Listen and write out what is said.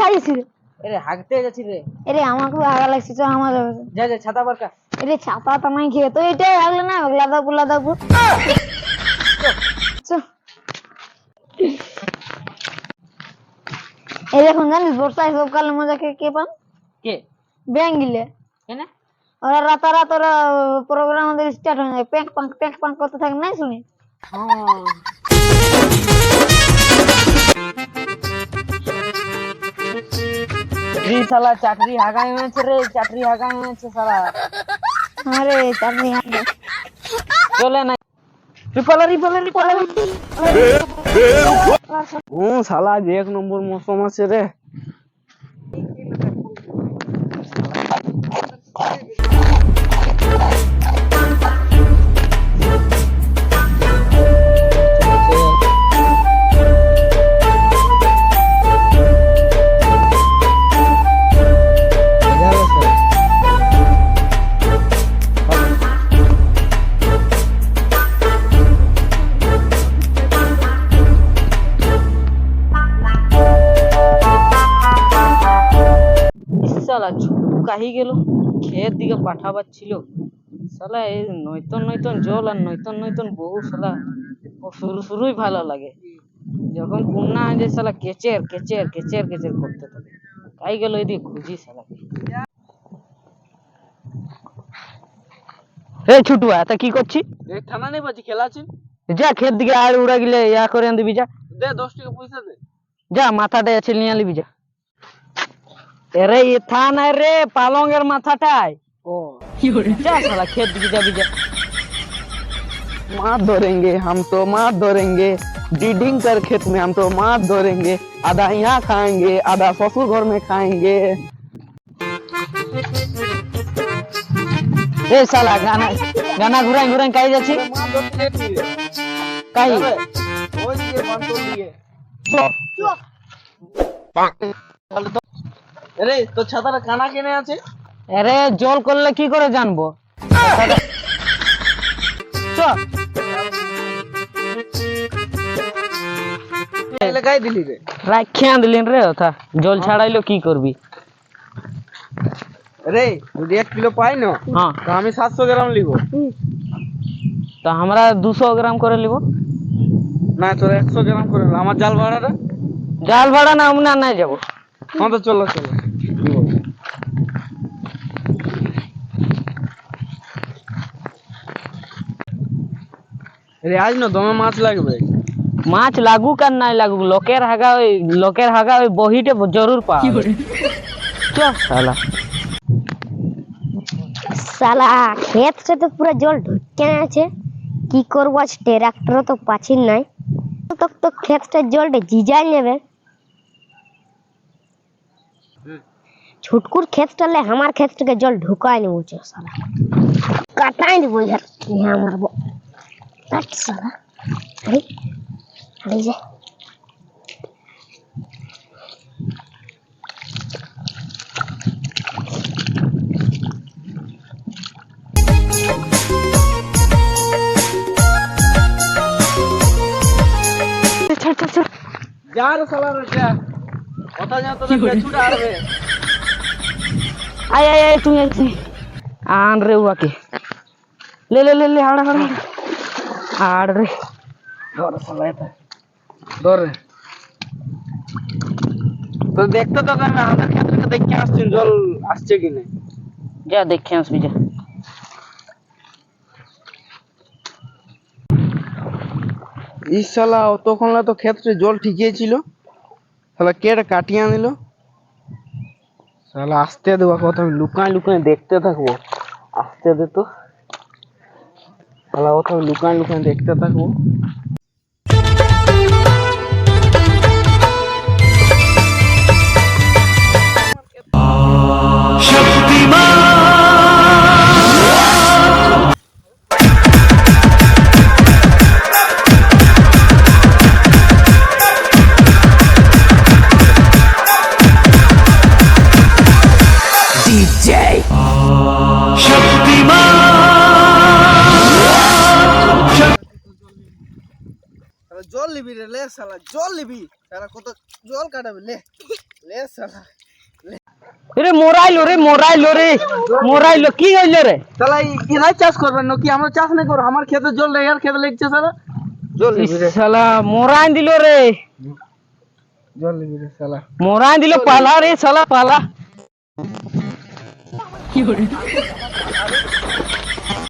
কোথায় যাচ্ছিস রে? আরে হাগতে যাচ্ছি রে। আরে আমাকে আগা লাগছে, চল আমার যা যা ছাতা বারকা। আরে ছাতা তো নাই খেয়ে তো এটাই আগলে না লাদা পুলা দাবু। এই দেখুন জানিস বর্ষায় সব কালে মজা কে পান? কে? ব্যাং গিলে কেন? ওরা রাতারাত ওরা প্রোগ্রাম আমাদের স্টার্ট হয়ে যায়, প্যাক পাক করতে থাকে নাই শুনি। শালা চাকরি হাগাই হয়েছে রে, চাকরি হাগাই হয়েছে শালা। আরে চাকরি চলে না শালা যে এক নম্বর মৌসুম আছে রে। শালা ছুটু কাহি গেল, খেত দিকে পাঠাবার ছিল। শালা এই নয়তন নয়তন জল আর নয়তন নয়তন বউ, শালা শুরুই ভালো লাগে। যখন বন্যা হয়ে যায় শালা কেচের কেচের কেচের কেচের করতে থাকে। কাই গেল এদিকে খুঁজি শালাকে। এই ছুটুয়া তা কি করছি? থানা নেই বাজি খেলা আছে। যা খেত দিকে আর উড়া গিলে ইয়া করে দিবি, যা দে 10 টাকা পয়সা দে। যা মাথাটা আছে নিয়ে নিবি যা। अरे ये था ना रे पालोंगेर माथाटाय। ओ जा साला खेत दिखे जाबी जा। मार धरेंगे हम तो मार धरेंगे, डीडिंग कर खेत में हम तो मार धरेंगे, आधा यहाँ खाएंगे आधा ससुर घर में खाएंगे। ए साला गाना गाना घुराई घुराई काई जाची काई ओई दिए बांतो दिए अरे तो ছাতাটা কানা কেনে আছে? আরে জল করলে কি করে জানবো? লাগাই দিলি রে, রাখিয়া দিলেন রে। ওথা জল ছাড়াইলো কি করবি? রে যদি 1 কিলো পাই না, হ্যাঁ তো আমি 700 গ্রাম লিব। তো আমরা 200 গ্রাম করে লিব। না তোর 100 গ্রাম করে আমার জাল ভাড়াটা। জাল ভাড়া না আমরা নাই যাব। হ্যাঁ তো চলো চলো। আজ না দমে মাছ লাগবে। মাছ লাগুক আর নাই লাগুক, লোকের হাগা ওই বহিটে জরুর পাবে। চল শালা সালা ক্ষেত से तो पूरा জল ঢুকে আছে, কি করব? আজ ট্রাক্টর তো পাচ্ছি নাই, তো ক্ষেতটা জলটা জিজাই নেবে। छुटकुर खेत चले हमार खेत के जल ढुकाई नहीं मुझे साला काटाई नहीं बोल यार यहाँ मारबो हट साला। अरे अरे जे चल जा रे साला रे जा কথা যা তো ছুড়ে আরবে। आय आय तू आन रे हुआ के ले ले ले ले हाड़ा हाड़ा आड़ रे डर साला এটা डर रे। তো দেখতে তো আমি আমাদের ক্ষেত্রে দেখে আসছি জল আসছে কি না। যা দেখে আসবি যা। এই শালা তখন তো ক্ষেত্রে জল ঠিকই ছিল, শালা কেটে কাটিয়ে আনিল। শালা আসতে দেওয়া কথা, আমি লুকায় লুকায় দেখতে থাকবো। আসতে দে তো শালা, কথা আমি লুকায় লুকায় দেখতে থাকবো। জল লিবি রে, লে শালা জল লিবি, সারা কত জল কাটাবে লে। রে মোরাইলো কি হইলো রে? শালা এরাই চাষ করবেন নাকি? আমরা চাষ নাই করব, আমার খেতে জল নেই, আর খেতে লেগছে শালা। জল নিবি রে শালা মোরাই দিল রে, জল নিবি রে শালা। মোরাই দিল পালা রে শালা পালা।